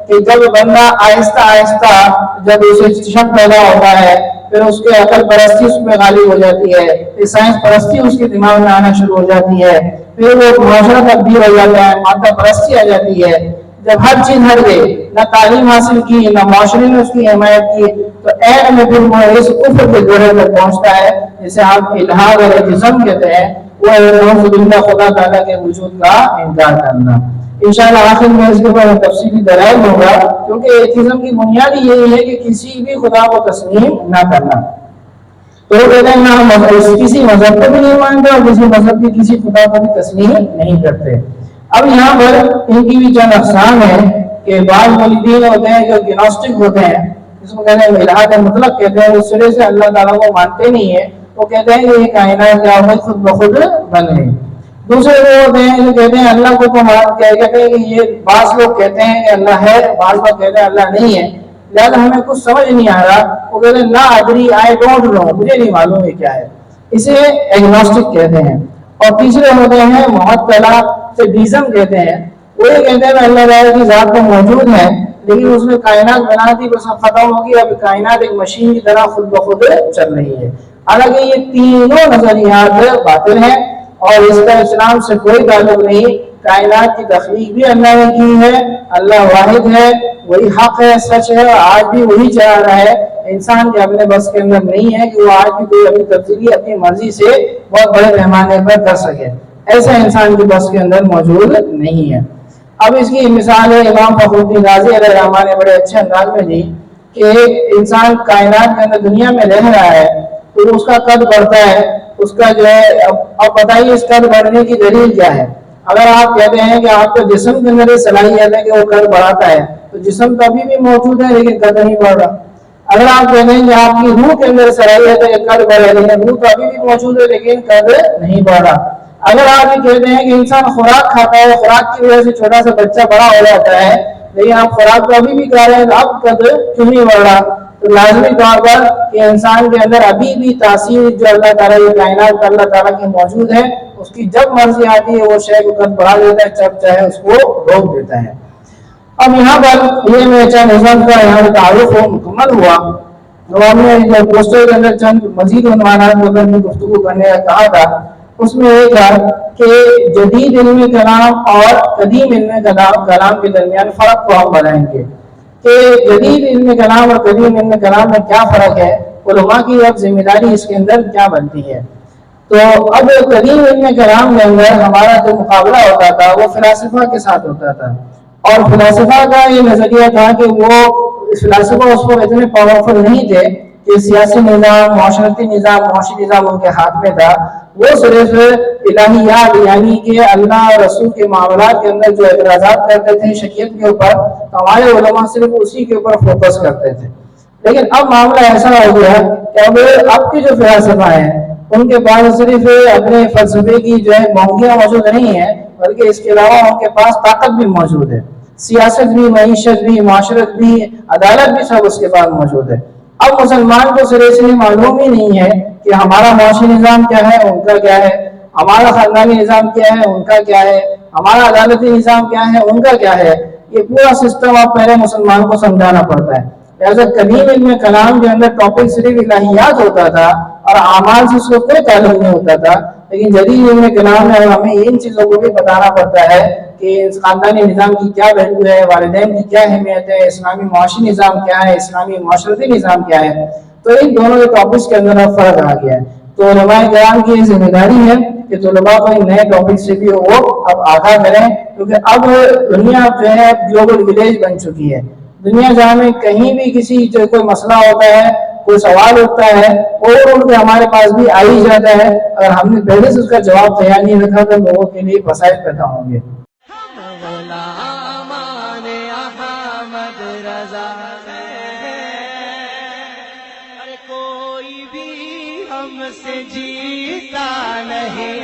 کہ جب بندہ آہستہ آہستہ جب اسے شک پیدا ہوتا ہے، پھر اس کے عقل پرستی اس میں غالب ہو جاتی ہے، پھر سائنس پرستی اس کے دماغ میں آنا شروع ہو جاتی ہے، پھر وہ معاشرہ تبدیل ہو جاتا ہے، مادہ پرستی آ جاتی ہے۔ جب ہر چیز ہٹ گئی، نہ تعلیم حاصل کی، نہ معاشرے نے اس کی حمایت کی، تو ایک میں پھر وہ اس کفر کے گڑھے تک پہنچتا ہے جسے آپ الحاد اور ایتھزم کہتے ہیں، وہ نعوذ باللہ خدا تعالیٰ کے وجود کا انکار کرنا۔ انشاءاللہ آخر میں اس کے بعد تفصیلی دلائل ہوگا، کیونکہ ایتھزم کی بنیاد یہی ہے کہ کسی بھی خدا کو تسلیم نہ کرنا۔ تو وہ کہتے ہیں نہ ہم کسی مذہب کو بھی نہیں مانتے اور کسی مذہب کی کسی خدا کو بھی تسلیم نہیں کرتے۔ اب یہاں پر ان کی بھی چند اقسام ہیں کہ بعض مولدین ہوتے ہیں جو گنوسٹک ہوتے ہیں، جس کو کہتے ہیں الہاد مطلق کہتے ہیں، وہ سرے سے اللہ تعالیٰ کو مانتے نہیں ہیں، وہ کہتے ہیں کہ یہ کائنات کیا ہوئی خود بخود بن گئی۔ دوسرے وہ ہوتے ہیں جو کہتے ہیں اللہ کو کہتے ہیں کہ یہ بعض لوگ کہتے ہیں کہ اللہ ہے، بعض لوگ کہتے ہیں اللہ نہیں ہے، لہٰذا ہمیں کچھ سمجھ نہیں آ رہا، وہ کہتے ہیں لا ادری آئی ڈونٹ نو، مجھے نہیں معلوم ہے کیا ہے، اسے ایگنوسٹک کہتے ہیں۔ اور تیسرے ہوتے ہیں معطلہ سے ڈیزم کہتے ہیں، وہ یہ کہتے ہیں اللہ تعالیٰ کی ذات تو موجود ہے لیکن اس نے کائنات بنا دی، بس اب ختم ہوگی، اب کائنات ایک مشین کی طرح خود بخود چل رہی ہے۔ حالانکہ یہ تینوں نظریات باطل ہیں اور اس کا اسلام سے کوئی تعلق نہیں۔ کائنات کی تخلیق بھی اللہ نے کی ہے، اللہ واحد ہے، وہی حق ہے، سچ ہے، اور آج بھی وہی چلا رہا ہے۔ انسان کے اپنے بس کے اندر نہیں ہے کہ وہ آج بھی کوئی اپنی تبدیلی اپنی مرضی سے بہت بڑے پیمانے پر کر سکے، ایسا انسان کی بس کے اندر موجود نہیں ہے۔ اب اس کی مثال ہے امام فخر الدین رازی علیہ الرحمہ نے بڑے اچھے انداز میں دی کہ ایک انسان کائنات کے اندر دنیا میں رہ رہا ہے تو اس کا قد بڑھتا ہے، اس کا جو ہے اب بتائیے اس قد بڑھنے کی دلیل کیا ہے؟ اگر آپ کہتے ہیں کہ آپ کے جسم کے اندر یہ صلاحیت ہے کہ وہ قد بڑھاتا ہے تو جسم تو ابھی بھی موجود ہے لیکن قد نہیں بڑھ رہا۔ اگر آپ کہتے ہیں کہ آپ کی روح کے اندر صلاحیت ہے کہ قد بڑھے، لیکن روح تو ابھی بھی موجود ہے لیکن قد نہیں بڑھ رہا۔ اگر آپ یہ کہتے ہیں کہ انسان خوراک کھاتا ہے، خوراک کی وجہ سے چھوٹا سا بچہ بڑا ہو جاتا ہے، لیکن آپ خوراک تو ابھی بھی کھا رہے ہیں، اب قد کیوں نہیں بڑھ رہا؟ تو لازمی طور پر کہ انسان کے اندر ابھی بھی تاثیر جو اللہ تعالیٰ کی کائنات کا اللہ تعالیٰ کی موجود ہے، اس کی جب مرضی آتی ہے وہ شے کو قد بڑھا دیتا ہے، جب چاہے اس کو روک دیتا ہے۔ اب یہاں پر یہ میں چند نظام کا یہاں تعارف مکمل ہوا، ہم نے پوسٹر کے اندر چند مزید عنوانات کے اندر گفتگو کرنے کا کہا تھا، اس میں یہ تھا کہ جدید علم کلام اور قدیم علم کلام کے درمیان فرق کو ہم بتائیں گے کہ جدید علم کلام اور قدیم علم کلام میں کیا فرق ہے، علماء کی اب ذمہ داری اس کے اندر کیا بنتی ہے۔ تو اب قدیم علم کلام کے اندر ہمارا جو مقابلہ ہوتا تھا وہ فلاسفہ کے ساتھ ہوتا تھا، اور فلاسفہ کا یہ نظریہ تھا کہ وہ فلاسفہ اس وقت اتنے پاورفل نہیں تھے کہ سیاسی نظام، معاشرتی نظام، معاشی نظام ان کے ہاتھ میں تھا، وہ صرف الہیات یعنی کہ اللہ اور رسول کے معاملات کے اندر جو اعتراضات کرتے تھے شریعت کے اوپر، تو ہمارے علماء صرف اسی کے اوپر فوکس کرتے تھے۔ لیکن اب معاملہ ایسا ہو گیا کہ اب کے جو فلاسفہ ہیں ان کے پاس صرف اپنے فلسفے کی جو ہے مہنگیاں موجود نہیں ہیں، بلکہ اس کے علاوہ ان کے پاس طاقت بھی موجود ہے، سیاست بھی، معیشت بھی، معاشرت بھی، عدالت بھی، سب اس کے پاس موجود ہے۔ اب مسلمان کو سرے سے معلوم ہی نہیں ہے کہ ہمارا معاشی نظام کیا ہے، ان کا کیا ہے، ہمارا خاندانی نظام کیا ہے، ان کا کیا ہے، ہمارا عدالتی نظام کیا ہے، ان کا کیا ہے۔ یہ پورا سسٹم آپ پہلے مسلمان کو سمجھانا پڑتا ہے۔ لہٰذا قدیم علم کلام کے اندر ٹاپک صرف الہیات ہوتا تھا اور اعمال سے اس کو کوئی تعلق نہیں ہوتا تھا، لیکن جدید علم کلام میں ہمیں ان چیزوں کو بھی بتانا پڑتا ہے کہ خاندانی نظام کی کیا ویلیو ہے، والدین کی کیا اہمیت ہے، اسلامی معاشی نظام کیا ہے، اسلامی معاشرتی نظام کیا ہے۔ تو ان دونوں کے ٹاپکس کے اندر اب فرق آ گیا ہے۔ تو علماء کرام کی ذمہ داری ہے کہ طلباء کو ان نئے ٹاپک سے بھی وہ اب آگاہ کریں، کیونکہ اب دنیا جو ہے گلوبل ولیج بن چکی ہے۔ دنیا جہاں میں کہیں بھی کسی جو کوئی مسئلہ ہوتا ہے، کوئی سوال اٹھتا ہے، اور اڑ کے ہمارے پاس بھی آ ہی جاتا ہے، اگر ہم نے پہلے سے اس کا جواب تیار نہیں رکھا تو لوگوں کے لیے مسائل پیدا ہوں گے۔ کوئی بھی ہم سے جیتا نہیں۔